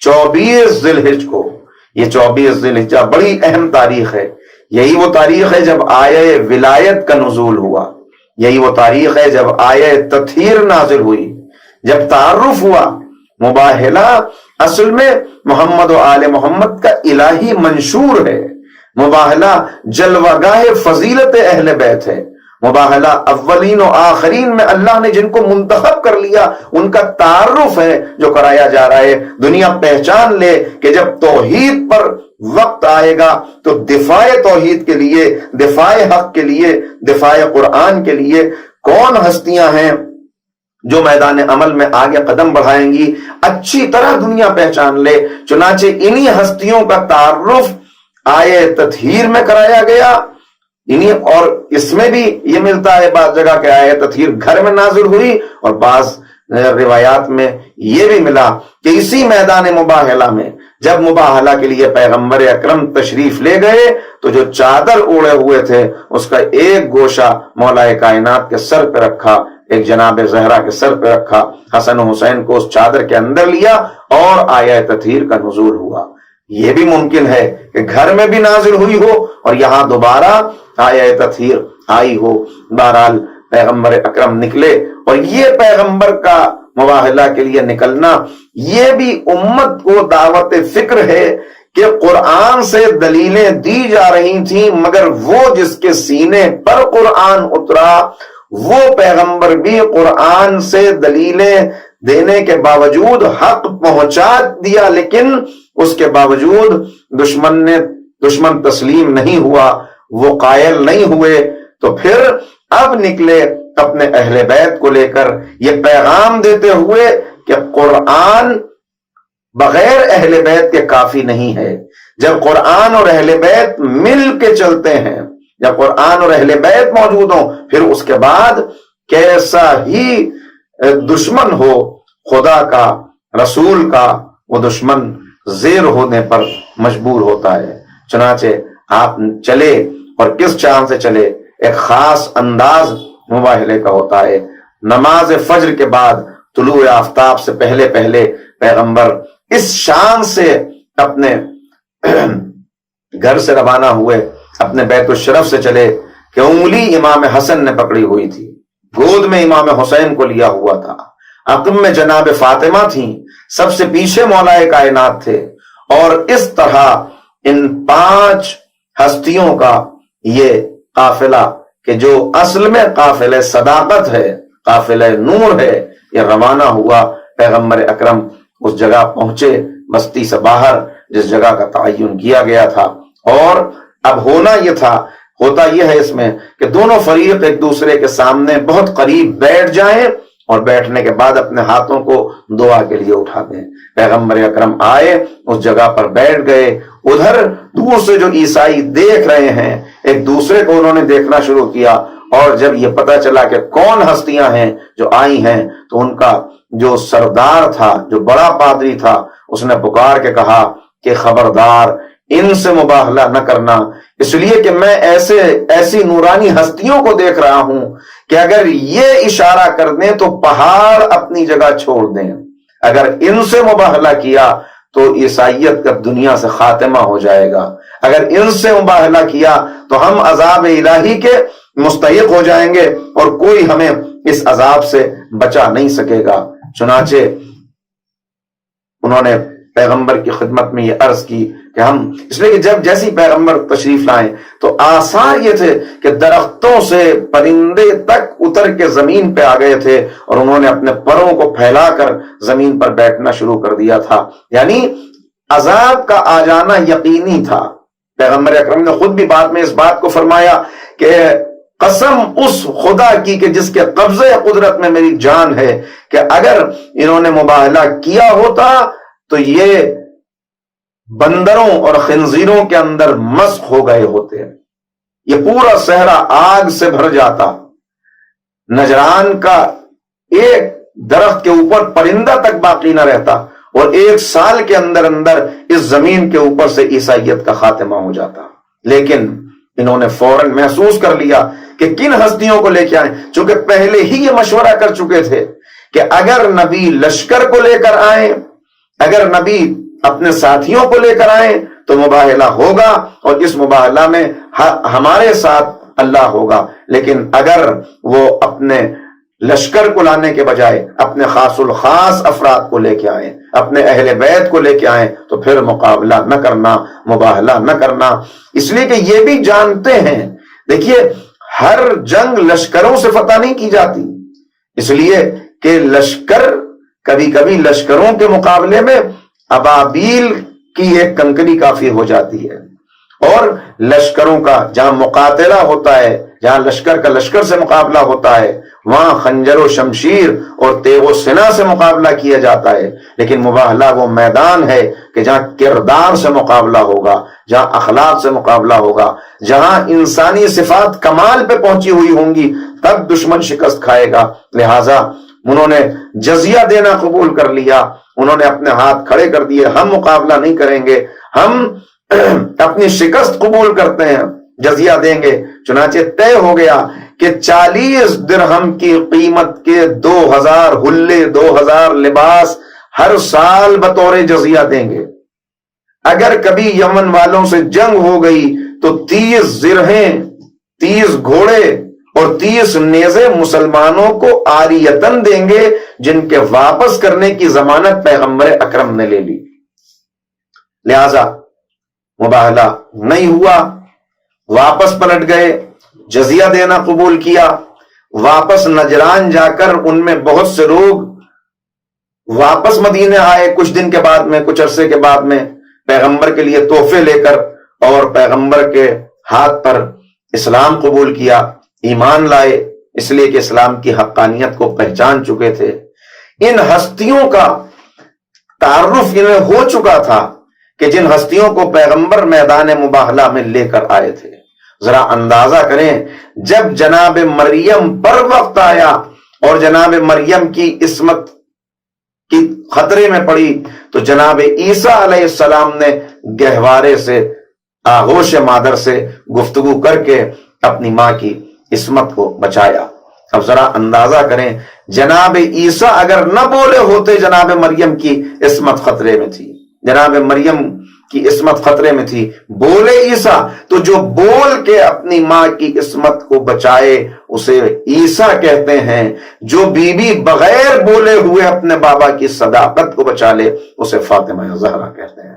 24 ذی الحج کو، یہ 24 ذی الحجہ بڑی اہم تاریخ ہے، یہی وہ تاریخ ہے جب آیہ ولایت کا نزول ہوا، یہی وہ تاریخ ہے جب آیہ تطہیر نازل ہوئی، جب تعارف ہوا۔ مباہلہ اصل میں محمد و آل محمد کا الہی منشور ہے، مباہلہ جلوہ گاہ فضیلت اہل بیت ہے، مباہلہ اولین و آخرین میں اللہ نے جن کو منتخب کر لیا ان کا تعارف ہے جو کرایا جا رہا ہے۔ دنیا پہچان لے کہ جب توحید پر وقت آئے گا تو دفاع توحید کے لیے، دفاع حق کے لیے، دفاع قرآن کے لیے کون ہستیاں ہیں جو میدان عمل میں آگے قدم بڑھائیں گی، اچھی طرح دنیا پہچان لے۔ چنانچہ انہی ہستیوں کا تعارف آیہ تطہیر میں کرایا گیا، اور اس میں بھی یہ ملتا ہے بعض جگہ کہ آیہ تطہیر گھر میں نازل ہوئی، اور بعض روایات میں یہ بھی ملا کہ اسی میدان مباہلہ میں جب مباہلہ کے لیے پیغمبر اکرم تشریف لے گئے تو جو چادر اوڑے ہوئے تھے اس کا ایک گوشہ مولا کائنات کے سر پہ رکھا، ایک جناب زہرا کے سر پہ رکھا، حسن و حسین کو اس چادر کے اندر لیا اور آیہ تطہیر کا نزول ہوا۔ یہ بھی ممکن ہے کہ گھر میں بھی نازل ہوئی ہو اور یہاں دوبارہ آیہ تطہیر آئی ہو۔ بہرحال پیغمبر اکرم نکلے، اور یہ پیغمبر کا مباہلہ کے لیے نکلنا یہ بھی امت کو دعوت فکر ہے کہ قرآن سے دلیلیں دی جا رہی تھیں، مگر وہ جس کے سینے پر قرآن اترا وہ پیغمبر بھی قرآن سے دلیلیں دینے کے باوجود حق پہنچا دیا، لیکن اس کے باوجود دشمن تسلیم نہیں ہوا، وہ قائل نہیں ہوئے۔ تو پھر اب نکلے اپنے اہل بیت کو لے کر یہ پیغام دیتے ہوئے کہ قرآن بغیر اہل بیت کے کافی نہیں ہے۔ جب قرآن اور اہل بیت مل کے چلتے ہیں، جب قرآن اور اہل بیت موجود ہوں، پھر اس کے بعد کیسا ہی دشمن ہو خدا کا، رسول کا، وہ دشمن زیر ہونے پر مجبور ہوتا ہے۔ چنانچہ آپ چلے، اور کس چاند سے چلے؟ ایک خاص انداز مباہلے کا ہوتا ہے۔ نماز فجر کے بعد طلوع آفتاب سے پہلے پہلے پیغمبر اس شان سے اپنے گھر سے روانہ ہوئے، اپنے بیت الشرف سے چلے کہ انگلی امام حسن نے پکڑی ہوئی تھی، گود میں امام حسین کو لیا ہوا تھا، عقب میں جناب فاطمہ تھیں، سب سے پیچھے مولا کائنات تھے، اور اس طرح ان 5 ہستیوں کا یہ قافلہ کہ جو اصل میں قافلہ صداقت ہے، قافلہ نور ہے، یہ روانہ ہوا۔ پیغمبر اکرم اس جگہ پہنچے بستی سے باہر جس جگہ کا تعین کیا گیا تھا، اور اب ہوتا یہ ہے اس میں کہ دونوں فریق ایک دوسرے کے سامنے بہت قریب بیٹھ جائیں، اور بیٹھنے کے بعد اپنے ہاتھوں کو دعا کے لیے اٹھا دیں۔ پیغمبر اکرم آئے، اس جگہ پر بیٹھ گئے، ادھر دور سے جو عیسائی دیکھ رہے ہیں ایک دوسرے کو انہوں نے دیکھنا شروع کیا، اور جب یہ پتا چلا کہ کون ہستیاں ہیں جو آئی ہیں تو ان کا جو سردار تھا، جو بڑا پادری تھا، اس نے پکار کے کہا کہ خبردار، ان سے مباہلہ نہ کرنا، اس لیے کہ میں ایسی نورانی ہستیوں کو دیکھ رہا ہوں کہ اگر یہ اشارہ کر دیں تو پہاڑ اپنی جگہ چھوڑ دیں، اگر ان سے مباہلہ کیا تو عیسائیت کا دنیا سے خاتمہ ہو جائے گا، اگر ان سے مباہلہ کیا تو ہم عذاب الہی کے مستحق ہو جائیں گے، اور کوئی ہمیں اس عذاب سے بچا نہیں سکے گا۔ چنانچہ انہوں نے پیغمبر کی خدمت میں یہ عرض کی کہ اس لیے کہ جب جیسی پیغمبر تشریف لائیں تو آثار یہ تھے کہ درختوں سے پرندے تک اتر کے زمین پہ آ گئے تھے، اور انہوں نے اپنے پروں کو پھیلا کر زمین پر بیٹھنا شروع کر دیا تھا، یعنی عذاب کا آ جانا یقینی تھا۔ پیغمبر اکرم نے خود بھی بعد میں اس بات کو فرمایا کہ قسم اس خدا کی کہ جس کے قبضے قدرت میں میری جان ہے کہ اگر انہوں نے مباہلہ کیا ہوتا تو یہ بندروں اور خنزیروں کے اندر مسخ ہو گئے ہوتے، یہ پورا صحرا آگ سے بھر جاتا، نجران کا ایک درخت کے اوپر پرندہ تک باقی نہ رہتا، اور 1 سال کے اندر اندر اس زمین کے اوپر سے عیسائیت کا خاتمہ ہو جاتا۔ لیکن انہوں نے فوراً محسوس کر لیا کہ کن ہستیوں کو لے کے آئیں، چونکہ پہلے ہی یہ مشورہ کر چکے تھے کہ اگر نبی لشکر کو لے کر آئیں، اگر نبی اپنے ساتھیوں کو لے کر آئیں تو مباہلہ ہوگا، اور اس مباہلہ میں ہمارے ساتھ اللہ ہوگا۔ لیکن اگر وہ اپنے لشکر کو لانے کے بجائے اپنے خاص الخاص افراد کو لے کے آئیں، اپنے اہل بیت کو لے کے آئیں، تو پھر مقابلہ نہ کرنا، مباہلہ نہ کرنا۔ اس لیے کہ یہ بھی جانتے ہیں، دیکھیے ہر جنگ لشکروں سے فتح نہیں کی جاتی، اس لیے کہ لشکر کبھی کبھی لشکروں کے مقابلے میں ابابیل کی ایک کنکری کافی ہو جاتی ہے، اور لشکروں کا جہاں مقاتلہ ہوتا ہے، جہاں لشکر کا لشکر سے مقابلہ ہوتا ہے، وہاں خنجر و شمشیر اور تیغ و سنا سے مقابلہ کیا جاتا ہے۔ لیکن مباہلہ وہ میدان ہے کہ جہاں کردار سے مقابلہ ہوگا، جہاں اخلاق سے مقابلہ ہوگا، جہاں انسانی صفات کمال پہ پہنچی ہوئی ہوں گی، تب دشمن شکست کھائے گا۔ لہٰذا انہوں نے جزیہ دینا قبول کر لیا، انہوں نے اپنے ہاتھ کھڑے کر دیے، ہم مقابلہ نہیں کریں گے، ہم اپنی شکست قبول کرتے ہیں، جزیہ دیں گے۔ چنانچہ طے ہو گیا کہ 40 درہم کی قیمت کے 2000 حلے، 2000 لباس ہر سال بطور جزیہ دیں گے۔ اگر کبھی یمن والوں سے جنگ ہو گئی تو 30 زرہیں، 30 گھوڑے اور 30 نیزے مسلمانوں کو عاریتن دیں گے، جن کے واپس کرنے کی ضمانت پیغمبر اکرم نے لے لی۔ لہذا مباہلہ نہیں ہوا، واپس پلٹ گئے، جزیہ دینا قبول کیا۔ واپس نجران جا کر ان میں بہت سے لوگ واپس مدینے آئے، کچھ دن کے بعد میں، کچھ عرصے کے بعد میں، پیغمبر کے لیے تحفے لے کر، اور پیغمبر کے ہاتھ پر اسلام قبول کیا، ایمان لائے، اس لیے کہ اسلام کی حقانیت کو پہچان چکے تھے۔ ان ہستیوں کا تعارف انہیں ہو چکا تھا کہ جن ہستیوں کو پیغمبر میدان مباہلہ میں لے کر آئے تھے۔ ذرا اندازہ کریں، جب جناب مریم پر وقت آیا اور جناب مریم کی عصمت کی خطرے میں پڑی، تو جناب عیسیٰ علیہ السلام نے گہوارے سے، آغوش مادر سے گفتگو کر کے اپنی ماں کی عصمت کو بچایا۔ اب ذرا اندازہ کریں، جناب عیسیٰ اگر نہ بولے ہوتے جناب مریم کی عصمت خطرے میں تھی، جناب مریم کی عصمت خطرے میں تھی، بولے عیسیٰ، تو جو بول کے اپنی ماں کی عصمت کو بچائے اسے عیسیٰ کہتے ہیں، جو بی بی بغیر بولے ہوئے اپنے بابا کی صداقت کو بچا لے اسے فاطمہ زہرا کہتے ہیں۔